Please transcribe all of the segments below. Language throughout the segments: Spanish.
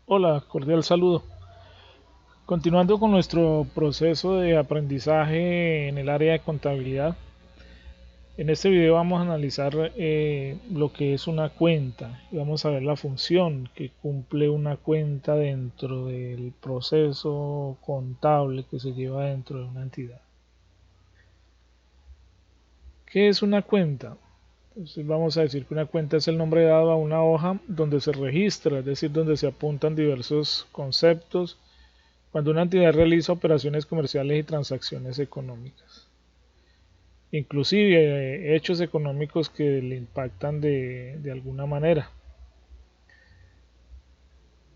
Hola, cordial saludo. Continuando con nuestro proceso de aprendizaje en el área de contabilidad, en este video vamos a analizar lo que es una cuenta y vamos a ver la función que cumple una cuenta dentro del proceso contable que se lleva dentro de una entidad. ¿Qué es una cuenta? Entonces vamos a decir que una cuenta es el nombre dado a una hoja donde se registra, es decir, donde se apuntan diversos conceptos cuando una entidad realiza operaciones comerciales y transacciones económicas, inclusive hechos económicos que le impactan de alguna manera.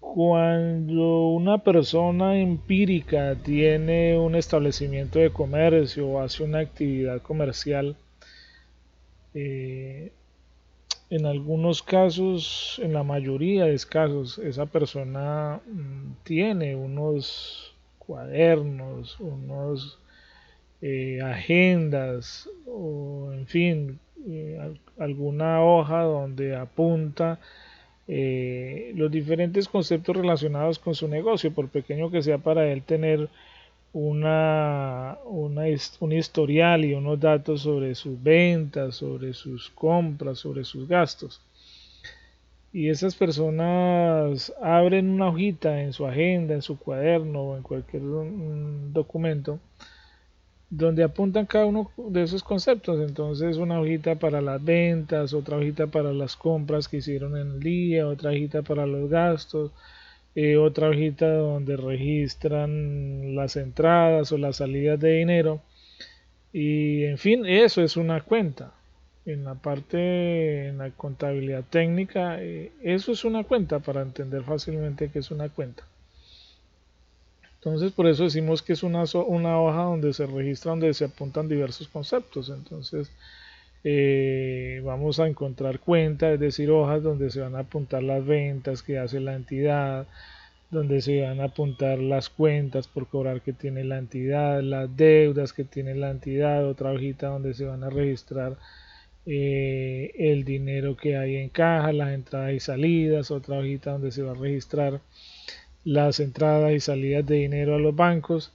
Cuando una persona empírica tiene un establecimiento de comercio o hace una actividad comercial, eh, en algunos casos, en la mayoría de casos, esa persona tiene unos cuadernos, unos agendas o en fin alguna hoja donde apunta los diferentes conceptos relacionados con su negocio, por pequeño que sea para él tener un historial y unos datos sobre sus ventas, sobre sus compras, sobre sus gastos. Y esas personas abren una hojita en su agenda, en su cuaderno o en cualquier documento donde apuntan cada uno de esos conceptos. Entonces, una hojita para las ventas, otra hojita para las compras que hicieron en el día, otra hojita para los gastos, otra hojita donde registran las entradas o las salidas de dinero. Y en fin, eso es una cuenta. En la parte, en la contabilidad técnica, eso es una cuenta para entender fácilmente que es una cuenta. Entonces, por eso decimos que es una hoja donde se registra, donde se apuntan diversos conceptos. Entonces, vamos a encontrar cuentas, es decir, hojas donde se van a apuntar las ventas que hace la entidad, donde se van a apuntar las cuentas por cobrar que tiene la entidad, las deudas que tiene la entidad, otra hojita donde se van a registrar el dinero que hay en caja, las entradas y salidas, otra hojita donde se va a registrar las entradas y salidas de dinero a los bancos,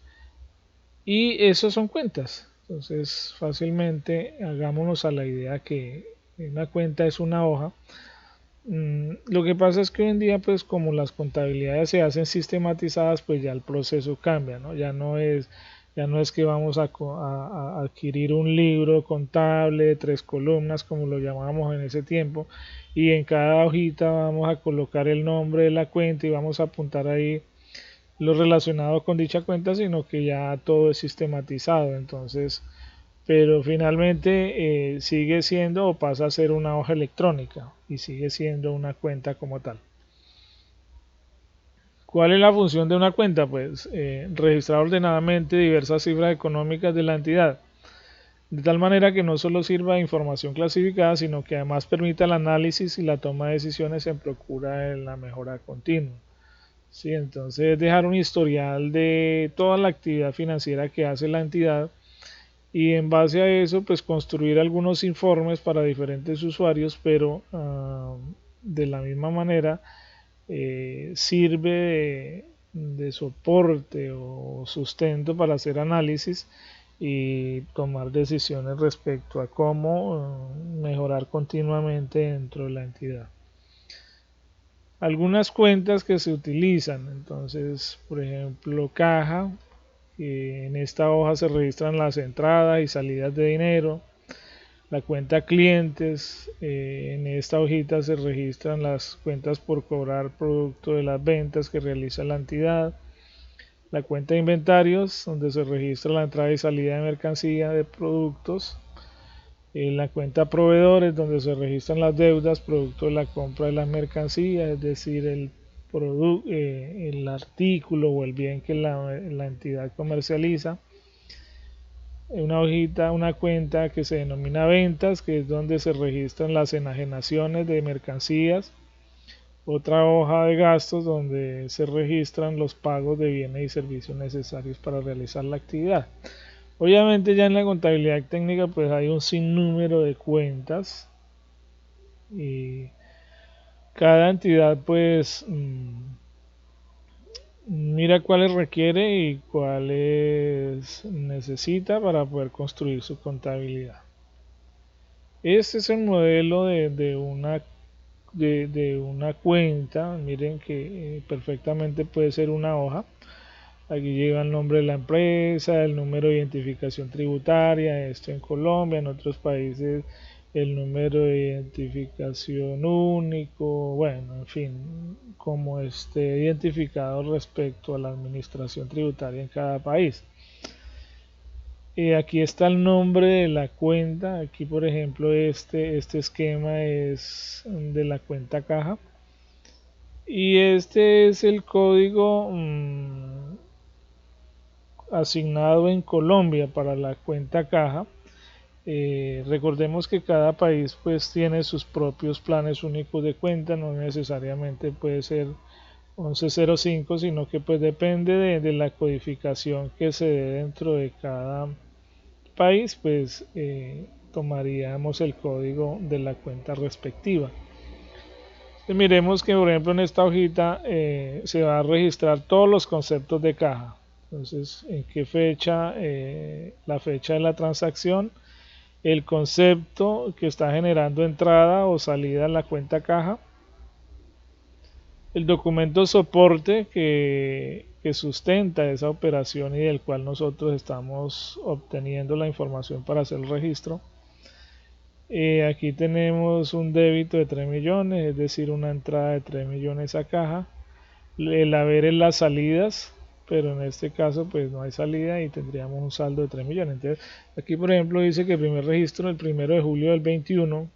y eso son cuentas. Entonces fácilmente hagámonos a la idea que una cuenta es una hoja. Lo que pasa es que hoy en día, pues como las contabilidades se hacen sistematizadas, pues ya el proceso cambia, ¿no? Ya no es que vamos a adquirir un libro contable de 3 columnas, como lo llamábamos en ese tiempo, y en cada hojita vamos a colocar el nombre de la cuenta y vamos a apuntar ahí lo relacionado con dicha cuenta, sino que ya todo es sistematizado. Entonces, pero finalmente sigue siendo o pasa a ser una hoja electrónica y sigue siendo una cuenta como tal. ¿Cuál es la función de una cuenta? Pues registrar ordenadamente diversas cifras económicas de la entidad, de tal manera que no solo sirva de información clasificada, sino que además permita el análisis y la toma de decisiones en procura de la mejora continua. Sí, entonces dejar un historial de toda la actividad financiera que hace la entidad y en base a eso pues construir algunos informes para diferentes usuarios, pero de la misma manera sirve de soporte o sustento para hacer análisis y tomar decisiones respecto a cómo mejorar continuamente dentro de la entidad. Algunas cuentas que se utilizan, entonces por ejemplo caja, en esta hoja se registran las entradas y salidas de dinero. La cuenta clientes, en esta hojita se registran las cuentas por cobrar producto de las ventas que realiza la entidad. La cuenta de inventarios, donde se registra la entrada y salida de mercancía de productos. En la cuenta proveedores, donde se registran las deudas producto de la compra de las mercancías, es decir, el artículo o el bien que la entidad comercializa. Una hojita, una cuenta que se denomina ventas, que es donde se registran las enajenaciones de mercancías. Otra hoja de gastos donde se registran los pagos de bienes y servicios necesarios para realizar la actividad. Obviamente ya en la contabilidad técnica pues hay un sinnúmero de cuentas y cada entidad pues mira cuáles requiere y cuáles necesita para poder construir su contabilidad. Este es el modelo de una cuenta. Miren que perfectamente puede ser una hoja. Aquí lleva el nombre de la empresa, el número de identificación tributaria, esto en Colombia, en otros países el número de identificación único, bueno, en fin, como esté identificado respecto a la administración tributaria en cada país. Aquí está el nombre de la cuenta. Aquí, por ejemplo, este esquema es de la cuenta caja. Y este es el código asignado en Colombia para la cuenta caja. Recordemos que cada país pues tiene sus propios planes únicos de cuenta, no necesariamente puede ser 1105, sino que pues depende de la codificación que se dé dentro de cada país, pues tomaríamos el código de la cuenta respectiva. Entonces, miremos que por ejemplo en esta hojita se va a registrar todos los conceptos de caja. Entonces, en qué fecha, la fecha de la transacción, el concepto que está generando entrada o salida a la cuenta caja, el documento soporte que sustenta esa operación y del cual nosotros estamos obteniendo la información para hacer el registro. Aquí tenemos un débito de 3 millones, es decir, una entrada de 3 millones a caja. El haber en las salidas, pero en este caso pues no hay salida y tendríamos un saldo de 3 millones. Entonces, aquí por ejemplo dice que el primer registro el 1 de julio del 21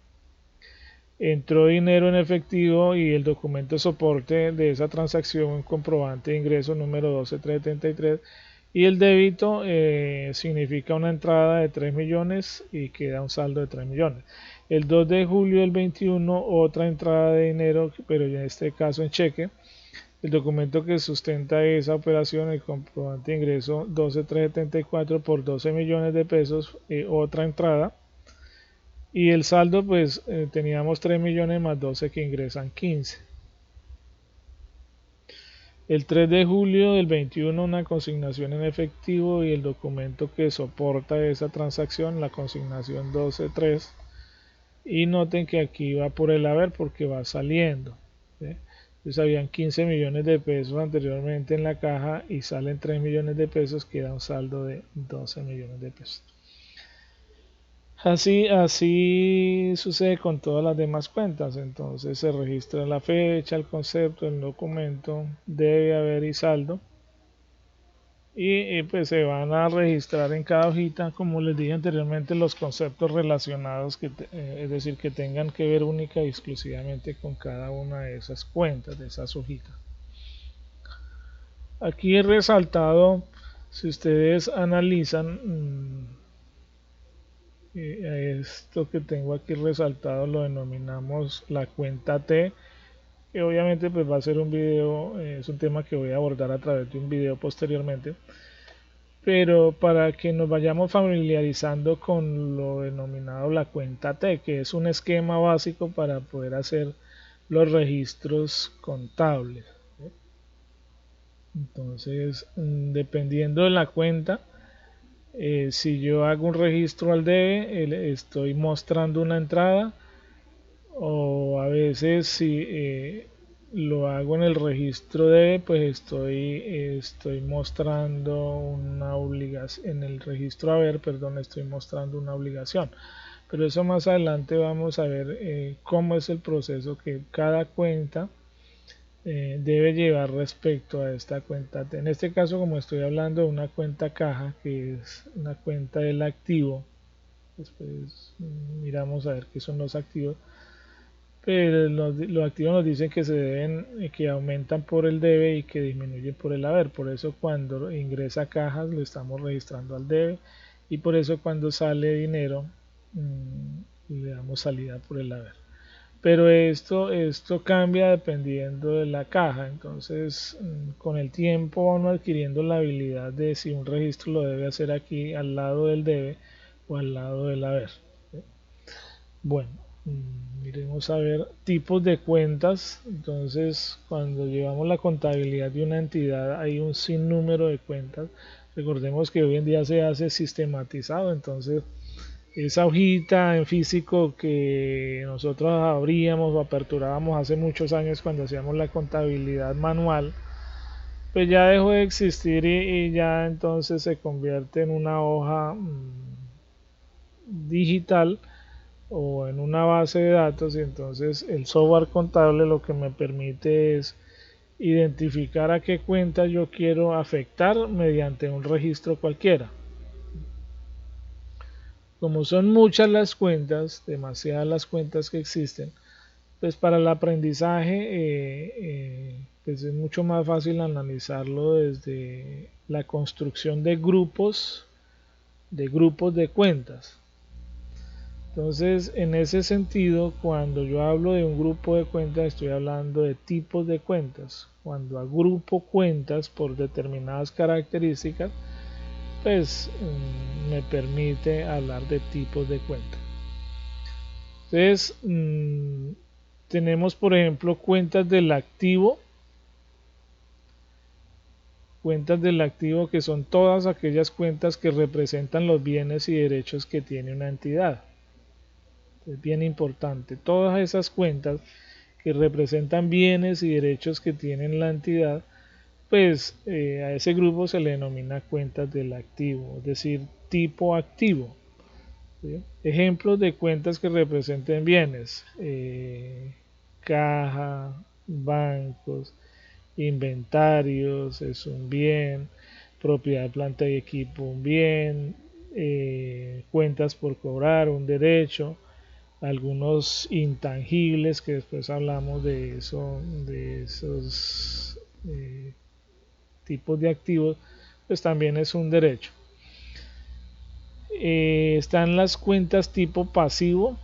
entró dinero en efectivo y el documento de soporte de esa transacción, un comprobante de ingreso número 12373, y el débito significa una entrada de 3 millones y queda un saldo de 3 millones. El 2 de julio del 21 otra entrada de dinero, pero en este caso en cheque. El documento que sustenta esa operación, el comprobante de ingreso 12374 por 12 millones de pesos, otra entrada. Y el saldo, pues teníamos 3 millones más 12 que ingresan 15. El 3 de julio del 21 una consignación en efectivo y el documento que soporta esa transacción, la consignación 123. Y noten que aquí va por el haber porque va saliendo. ¿Sí? Entonces habían 15 millones de pesos anteriormente en la caja y salen 3 millones de pesos, queda un saldo de 12 millones de pesos. Así sucede con todas las demás cuentas. Entonces se registra la fecha, el concepto, el documento, debe haber y saldo. Y pues se van a registrar en cada hojita, como les dije anteriormente, los conceptos relacionados, es decir, que tengan que ver única y exclusivamente con cada una de esas cuentas, de esas hojitas. Aquí he resaltado, si ustedes analizan, esto que tengo aquí resaltado lo denominamos la cuenta T, que obviamente pues va a ser un video, es un tema que voy a abordar a través de un video posteriormente, pero para que nos vayamos familiarizando con lo denominado la cuenta T, que es un esquema básico para poder hacer los registros contables. Entonces, dependiendo de la cuenta, si yo hago un registro al debe, estoy mostrando una entrada, o a veces si lo hago en el registro debe, pues estoy mostrando una obligación, en el registro haber, perdón, estoy mostrando una obligación. Pero eso más adelante vamos a ver cómo es el proceso que cada cuenta debe llevar respecto a esta cuenta. En este caso, como estoy hablando de una cuenta caja, que es una cuenta del activo, después miramos a ver qué son los activos. Pero los activos nos dicen que se deben, que aumentan por el debe y que disminuyen por el haber. Por eso cuando ingresa cajas lo estamos registrando al debe, y por eso cuando sale dinero le damos salida por el haber. Pero esto cambia dependiendo de la caja. Entonces con el tiempo vamos adquiriendo la habilidad de si un registro lo debe hacer aquí al lado del debe o al lado del haber. Bueno, Miremos a ver tipos de cuentas. Entonces, cuando llevamos la contabilidad de una entidad, hay un sinnúmero de cuentas. Recordemos que hoy en día se hace sistematizado, entonces esa hojita en físico que nosotros abríamos o aperturábamos hace muchos años cuando hacíamos la contabilidad manual, pues ya dejó de existir y ya entonces se convierte en una hoja digital o en una base de datos, y entonces el software contable lo que me permite es identificar a qué cuenta yo quiero afectar mediante un registro cualquiera. Como son muchas las cuentas, demasiadas las cuentas que existen, pues para el aprendizaje pues es mucho más fácil analizarlo desde la construcción de grupos de cuentas. Entonces, en ese sentido, cuando yo hablo de un grupo de cuentas, estoy hablando de tipos de cuentas. Cuando agrupo cuentas por determinadas características, pues me permite hablar de tipos de cuentas. Entonces, tenemos, por ejemplo, cuentas del activo que son todas aquellas cuentas que representan los bienes y derechos que tiene una entidad. Es bien importante, todas esas cuentas que representan bienes y derechos que tiene la entidad, pues a ese grupo se le denomina cuentas del activo, es decir, tipo activo. ¿Sí? Ejemplos de cuentas que representen bienes: caja, bancos, inventarios es un bien, propiedad, planta y equipo un bien, cuentas por cobrar un derecho, algunos intangibles que después hablamos de eso, de esos tipos de activos, pues también es un derecho. Están las cuentas tipo pasivo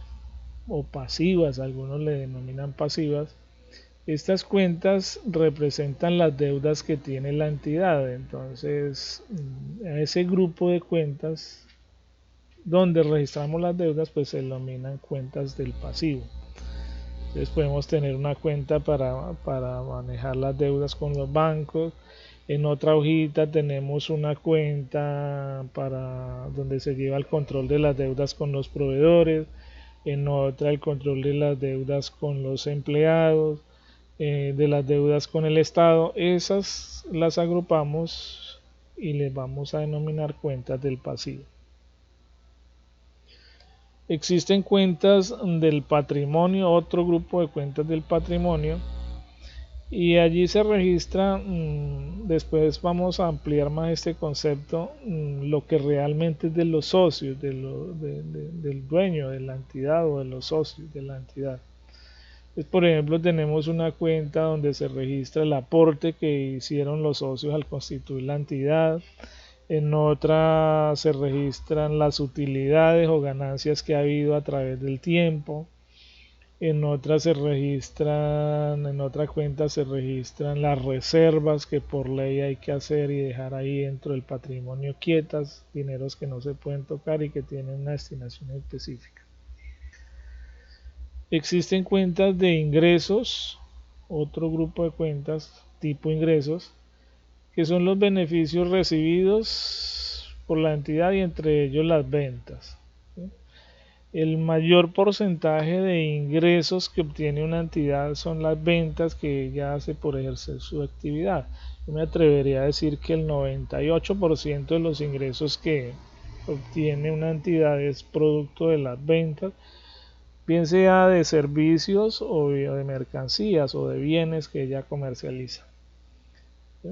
o pasivas, algunos le denominan pasivas. Estas cuentas representan las deudas que tiene la entidad, entonces a ese grupo de cuentas donde registramos las deudas pues se denominan cuentas del pasivo. Entonces podemos tener una cuenta para manejar las deudas con los bancos. En otra hojita tenemos una cuenta para donde se lleva el control de las deudas con los proveedores. En otra el control de las deudas con los empleados, de las deudas con el Estado. Esas las agrupamos y les vamos a denominar cuentas del pasivo. Existen cuentas del patrimonio, otro grupo de cuentas del patrimonio, y allí se registra, después vamos a ampliar más este concepto, lo que realmente es de los socios, del dueño de la entidad o de los socios de la entidad. Entonces, por ejemplo, tenemos una cuenta donde se registra el aporte que hicieron los socios al constituir la entidad. En otra se registran las utilidades o ganancias que ha habido a través del tiempo. En otra en otra cuenta se registran las reservas que por ley hay que hacer y dejar ahí dentro del patrimonio quietas, dineros que no se pueden tocar y que tienen una destinación específica. Existen cuentas de ingresos, otro grupo de cuentas tipo ingresos, que son los beneficios recibidos por la entidad y entre ellos las ventas. ¿Sí? El mayor porcentaje de ingresos que obtiene una entidad son las ventas que ella hace por ejercer su actividad. Yo me atrevería a decir que el 98% de los ingresos que obtiene una entidad es producto de las ventas, bien sea de servicios o de mercancías o de bienes que ella comercializa. ¿Sí?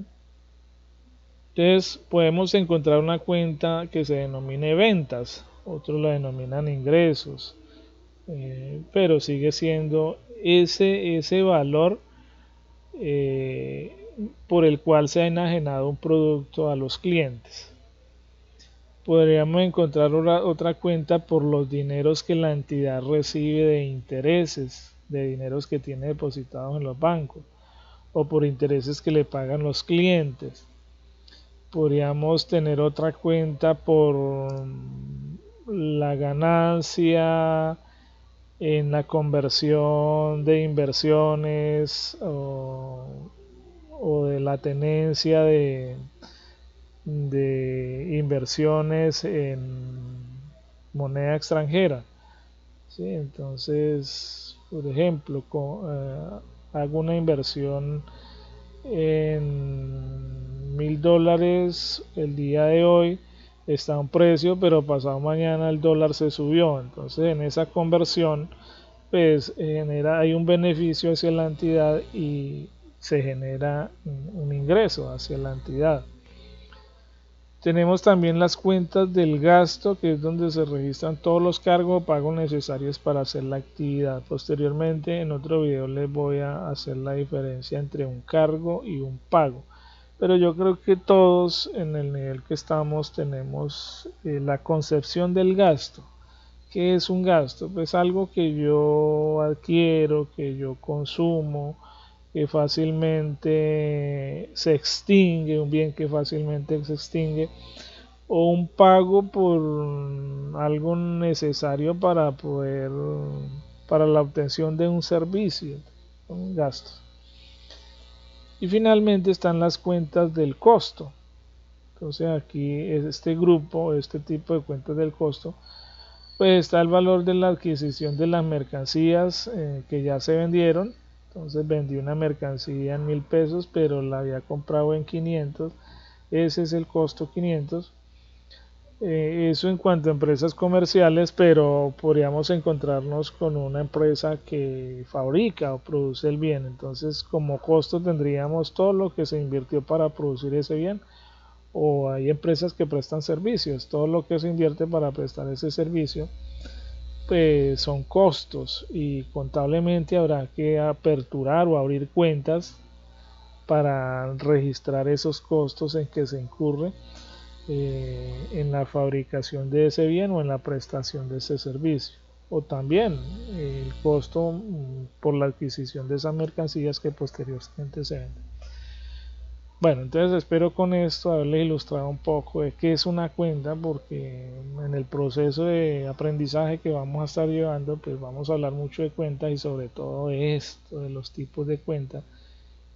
Entonces podemos encontrar una cuenta que se denomine ventas, otros la denominan ingresos, pero sigue siendo ese valor por el cual se ha enajenado un producto a los clientes. Podríamos encontrar otra cuenta por los dineros que la entidad recibe de intereses, de dineros que tiene depositados en los bancos, o por intereses que le pagan los clientes. Podríamos tener otra cuenta por la ganancia en la conversión de inversiones o de la tenencia de inversiones en moneda extranjera. ¿Sí? Entonces, por ejemplo, hago una inversión en $1000 el día de hoy, está a un precio, pero pasado mañana el dólar se subió. Entonces, en esa conversión, pues hay un beneficio hacia la entidad y se genera un ingreso hacia la entidad. Tenemos también las cuentas del gasto, que es donde se registran todos los cargos o pagos necesarios para hacer la actividad. Posteriormente, en otro video les voy a hacer la diferencia entre un cargo y un pago. Pero yo creo que todos en el nivel que estamos tenemos la concepción del gasto. ¿Qué es un gasto? Pues algo que yo adquiero, que yo consumo, que fácilmente se extingue, un bien que fácilmente se extingue, o un pago por algo necesario para la obtención de un servicio, un gasto. Y finalmente están las cuentas del costo. Entonces aquí este grupo, este tipo de cuentas del costo, pues está el valor de la adquisición de las mercancías que ya se vendieron. Entonces vendí una mercancía en 1000 pesos, pero la había comprado en 500. Ese es el costo 500. Eso en cuanto a empresas comerciales, pero podríamos encontrarnos con una empresa que fabrica o produce el bien. Entonces como costo tendríamos todo lo que se invirtió para producir ese bien. O hay empresas que prestan servicios, todo lo que se invierte para prestar ese servicio pues son costos, y contablemente habrá que aperturar o abrir cuentas para registrar esos costos en que se incurre en la fabricación de ese bien o en la prestación de ese servicio, o también el costo por la adquisición de esas mercancías que posteriormente se venden. Bueno, entonces espero con esto haberles ilustrado un poco de qué es una cuenta, porque en el proceso de aprendizaje que vamos a estar llevando, pues vamos a hablar mucho de cuentas y sobre todo de esto, de los tipos de cuentas.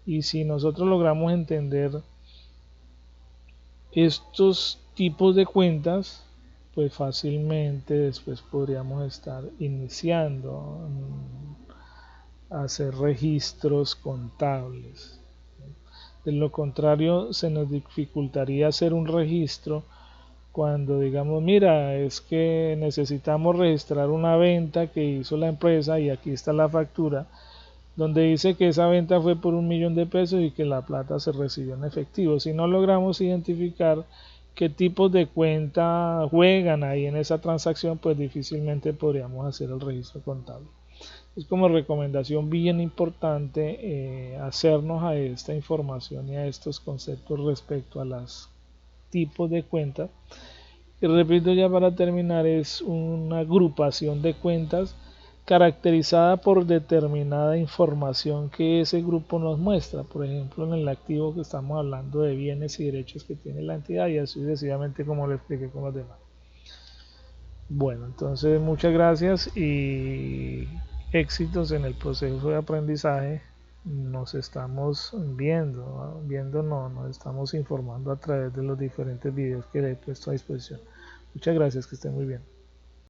Y si nosotros logramos entender estos tipos de cuentas, pues fácilmente después podríamos estar iniciando a hacer registros contables. De lo contrario, se nos dificultaría hacer un registro cuando digamos, mira, es que necesitamos registrar una venta que hizo la empresa y aquí está la factura, donde dice que esa venta fue por 1.000.000 de pesos y que la plata se recibió en efectivo. Si no logramos identificar qué tipos de cuenta juegan ahí en esa transacción, pues difícilmente podríamos hacer el registro contable. Es como recomendación bien importante hacernos a esta información y a estos conceptos respecto a los tipos de cuentas. Y repito, ya para terminar, es una agrupación de cuentas caracterizada por determinada información que ese grupo nos muestra. Por ejemplo, en el activo que estamos hablando de bienes y derechos que tiene la entidad, y así sucesivamente como lo expliqué con los demás. Bueno, entonces muchas gracias y éxitos en el proceso de aprendizaje. Nos estamos viendo no, nos estamos informando a través de los diferentes videos que le he puesto a disposición. Muchas gracias, que estén muy bien.